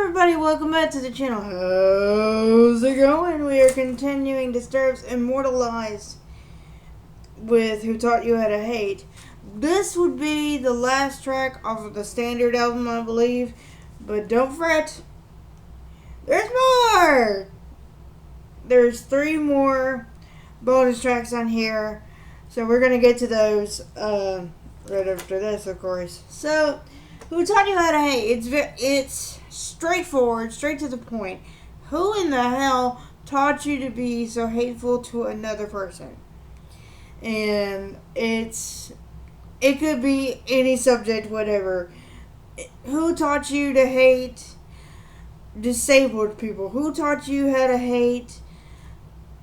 everybody, welcome back to the channel. How's it going? We are continuing Disturbed's Immortalized with Who Taught You How to Hate. This would be the last track of the standard album, I believe. But don't fret. There's more! There's 3 more bonus tracks on here. So we're going to get to those right after this, of course. So, Who Taught You How to Hate? It's straightforward, straight to the point. Who in the hell taught you to be so hateful to another person? And it could be any subject, whatever. Who taught you to hate disabled people? Who taught you how to hate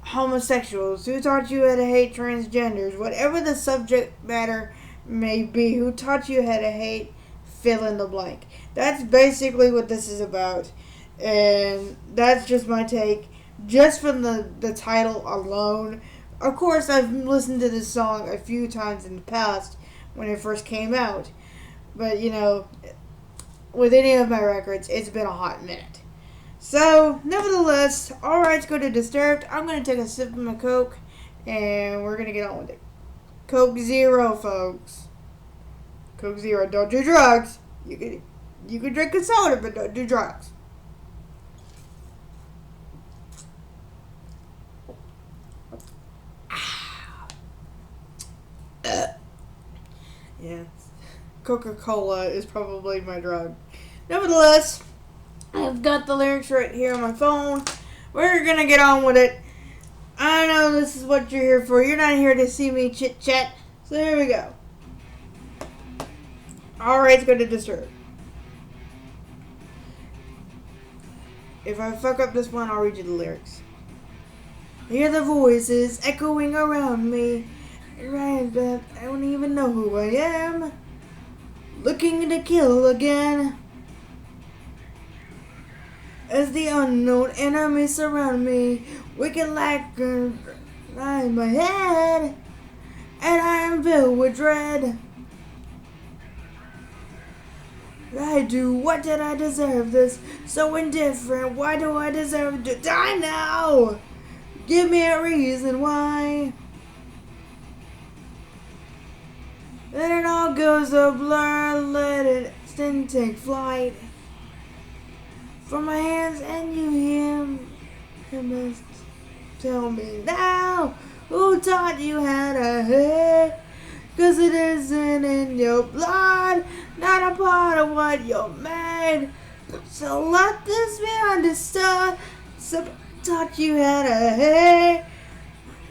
homosexuals? Who taught you how to hate transgenders? Whatever the subject matter may be, who taught you how to hate fill in the blank? That's basically what this is about. And that's just my take, just from the title alone. Of course, I've listened to this song a few times in the past when it first came out. But, you know, with any of my records, it's been a hot minute. So, nevertheless, alright, let's go to Disturbed. I'm going to take a sip of my Coke, and we're going to get on with it. Coke Zero, folks. Coke Zero. Don't do drugs. You can drink a soda, but don't do drugs. Yeah. Coca-Cola is probably my drug. Nevertheless, I've got the lyrics right here on my phone. We're gonna get on with it. I know this is what you're here for. You're not here to see me chit-chat. So here we go. Alright, let's go to Disturbed. If I fuck up this one, I'll read you the lyrics. I hear the voices echoing around me. Right, but I don't even know who I am. Looking to kill again. As the unknown enemies surround me, wicked like in my head, and I am filled with dread. What did I deserve this? So indifferent, why do I deserve to die now? Give me a reason why. Then it all goes a blur, let it then take flight from my hands, and you must tell me now, who taught you how to hate? 'Cause it isn't in your blood, not a part of what you're made. So let this be understood. Somebody taught you how to hate,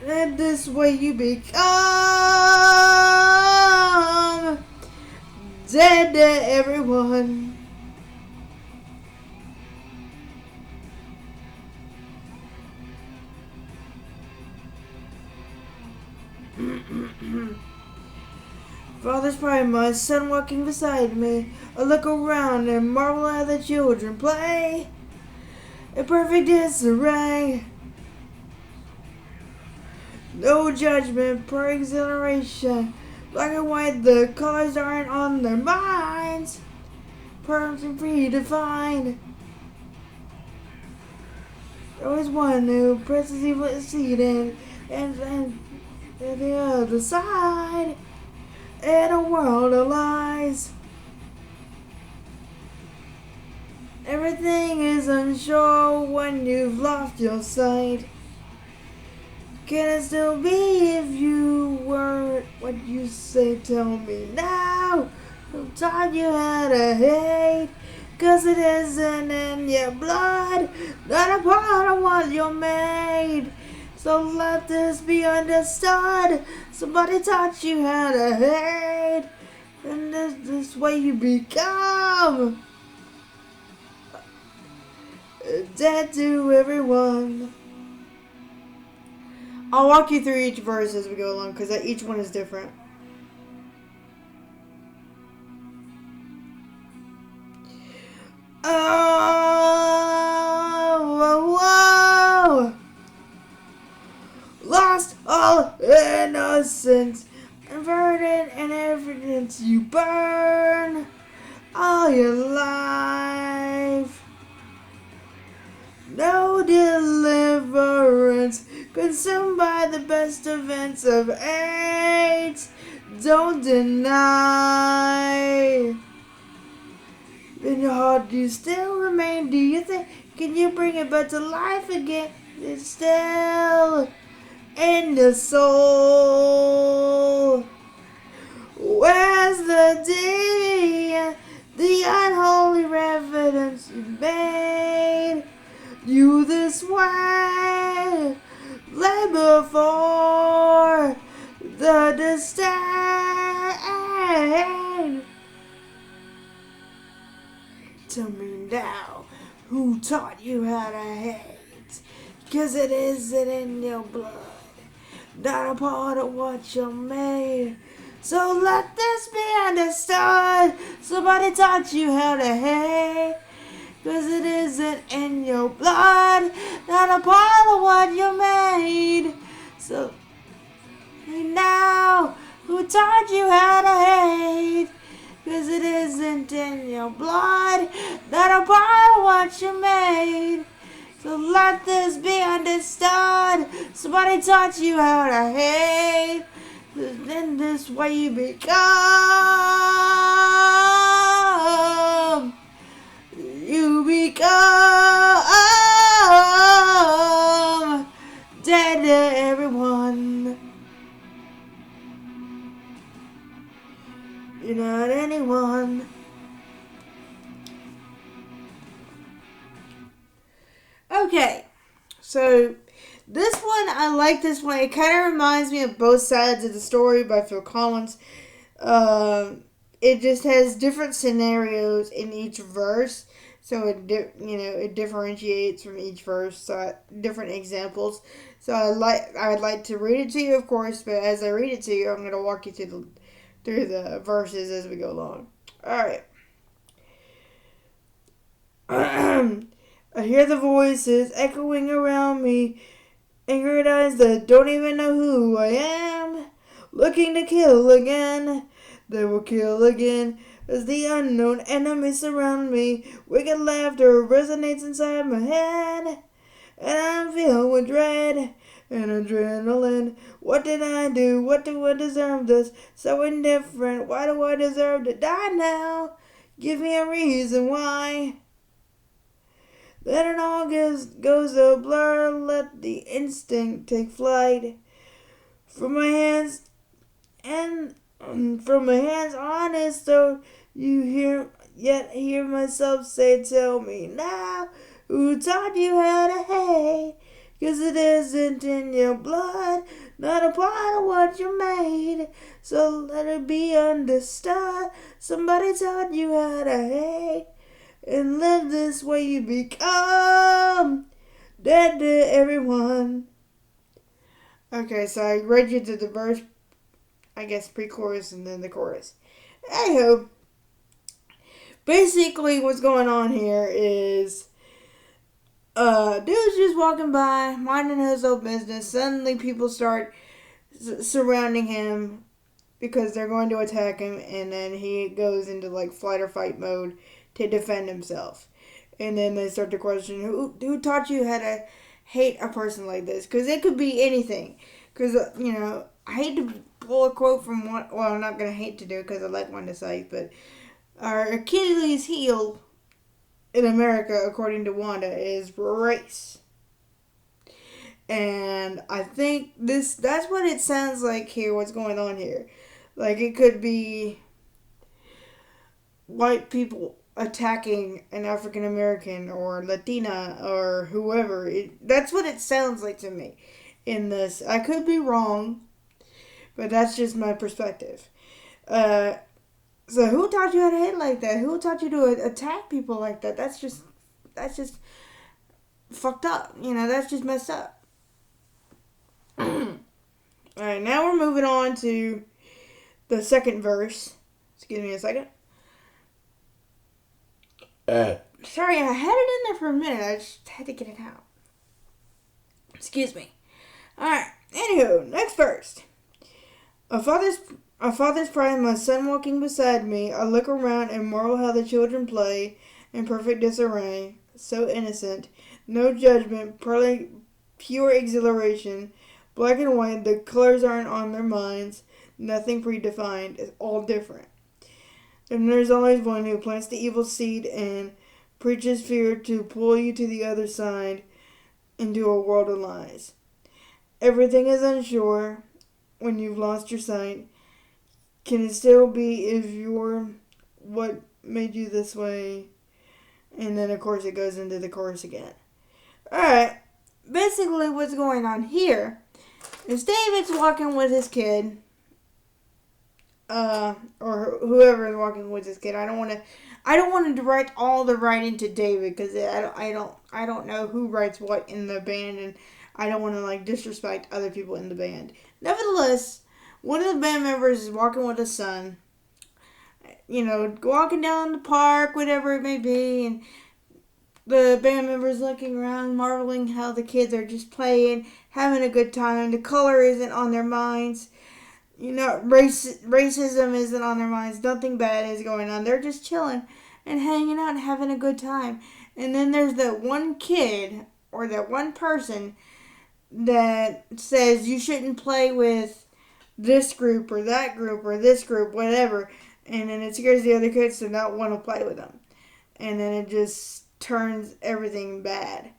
and this way you become dead to everyone. Father's pride, my son walking beside me. I look around and marvel at the children play in perfect disarray. No judgment, pure exhilaration. Black and white, the colors aren't on their minds. Perfect predefined. There is one who presses evil seated, and the other side. In a world of lies, everything is unsure when you've lost your sight. Can it still be if you weren't what you say? Tell me now, who taught you how to hate? 'Cause it isn't in your blood, not a part of what you're made. So let this be understood. Somebody taught you how to hate, and this way you become dead to everyone. I'll walk you through each verse as we go along, because each one is different. Oh, whoa. Lost all innocence, inverted and evidence you burn all your life. consumed by the best events of AIDS. Don't deny. In your heart, do you still remain? Do you think, can you bring it back to life again? It's still in the soul. Where's the deviant, the unholy reverence you made? You this way, labor for the disdain. Tell me now, who taught you how to hate? 'Cause it isn't in your blood, not a part of what you're made. So let this be understood. Somebody taught you how to hate. 'Cause it isn't in your blood, not a part of what you're made. So now, who taught you how to hate? 'Cause it isn't in your blood, not a part of what you made. So let this be understood. Somebody taught you how to hate. Then this way you become. You become dead to everyone. You're not anyone. Okay, so this one, I like this one. It kind of reminds me of Both Sides of the Story by Phil Collins. It just has different scenarios in each verse, so it differentiates from each verse, so different examples. So I'd like to read it to you, of course, but as I read it to you, I'm gonna walk you through the verses as we go along. All right. I hear the voices echoing around me, angered eyes that don't even know who I am, looking to kill again. They will kill again as the unknown enemies surround me. Wicked laughter resonates inside my head, and I'm filled with dread and adrenaline. What did I do? What do I deserve this? So indifferent. Why do I deserve to die now? Give me a reason why. Then it all goes a blur. Let the instinct take flight from my hands, and from my hands honest. So you hear myself say, "Tell me now, who taught you how to hate? 'Cause it isn't in your blood, not a part of what you made. So let it be understood. Somebody taught you how to hate. And live this way you become dead to everyone." Okay, so I read you to the verse, I guess pre-chorus and then the chorus. Anywho, basically what's going on here is dude's just walking by, minding his own business. Suddenly people start surrounding him because they're going to attack him, and then he goes into like flight or fight mode to defend himself. And then they start to question, who taught you how to hate a person like this? Because it could be anything. Because, I hate to pull a quote from one, well, I'm not going to hate to do it because I like one to say, but our Achilles heel in America, according to Wanda, is race. And I think that's what it sounds like here, what's going on here. Like, it could be white people attacking an African American or Latina or whoever. That's what it sounds like to me in this. I could be wrong, but that's just my perspective. So who taught you how to hate like that? Who taught you to attack people like that? That's just fucked up. That's just messed up. Alright, now we're moving on to the second verse. Excuse me a second. Sorry, I had it in there for a minute. I just had to get it out. Excuse me. Alright, anywho, next verse. A father's pride, my son walking beside me. I look around and marvel how the children play in perfect disarray. So innocent. No judgment, pure exhilaration. Black and white, the colors aren't on their minds. Nothing predefined. It's all different. And there's always one who plants the evil seed and preaches fear to pull you to the other side into a world of lies. Everything is unsure when you've lost your sight. Can it still be if you're what made you this way? And then, of course, it goes into the chorus again. Alright, basically what's going on here is David's walking with his kid. Or whoever is walking with his kid. I don't want to direct all the writing to David because I don't know who writes what in the band, and I don't want to like disrespect other people in the band. Nevertheless, one of the band members is walking with his son. You know, walking down the park, whatever it may be, and the band members looking around, marveling how the kids are just playing, having a good time. The color isn't on their minds. You know, racism isn't on their minds. Nothing bad is going on. They're just chilling and hanging out and having a good time. And then there's that one kid or that one person that says you shouldn't play with this group or that group or this group, whatever. And then it scares the other kids to not want to play with them. And then it just turns everything bad.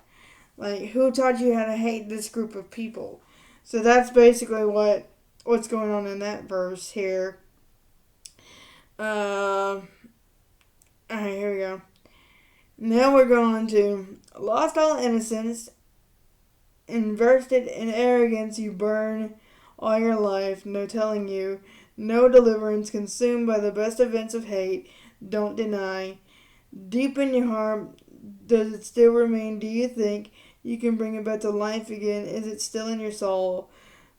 Like, who taught you how to hate this group of people? So that's basically what's going on in that verse here. Alright, here we go. Now we're going to lost all innocence, invested in arrogance you burn all your life, no telling you, no deliverance, consumed by the best events of hate, don't deny. Deep in your heart, does it still remain? Do you think you can bring it back to life again? Is it still in your soul?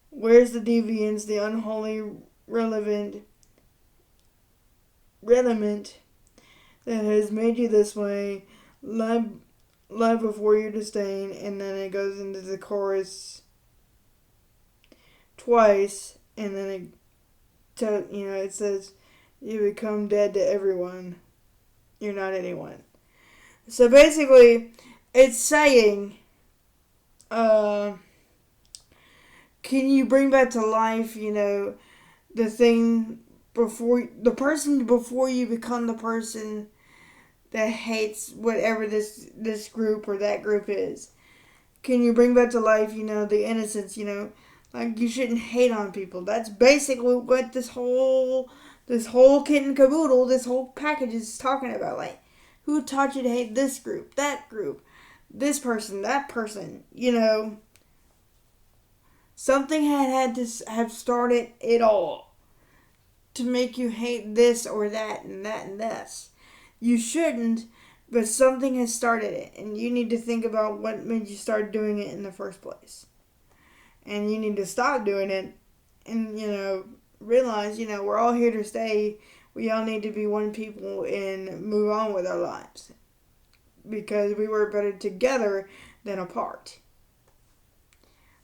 Where's the deviance, the unholy relevant that has made you this way? Lie before your disdain, and then it goes into the chorus twice, and then it says, you become dead to everyone. You're not anyone. So basically, it's saying, can you bring back to life, the thing the person before you become the person that hates whatever this group or that group is? Can you bring back to life, the innocence, like you shouldn't hate on people. That's basically what this whole kit and caboodle, this whole package is talking about. Like, who taught you to hate this group, that group, this person, that person, Something had to have started it all to make you hate this or that and that and this. You shouldn't, but something has started it, and you need to think about what made you start doing it in the first place. And you need to stop doing it and, realize, we're all here to stay. We all need to be one people and move on with our lives. Because we work better together than apart.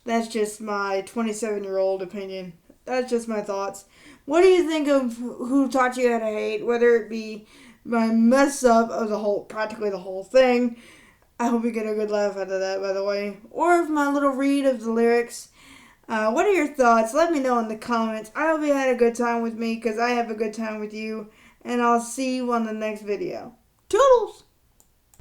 That's just my 27-year-old opinion. That's just my thoughts. What do you think of who taught you how to hate? Whether it be my mess up of practically the whole thing. I hope you get a good laugh out of that, by the way. Or my little read of the lyrics. What are your thoughts? Let me know in the comments. I hope you had a good time with me because I have a good time with you. And I'll see you on the next video. Toodles!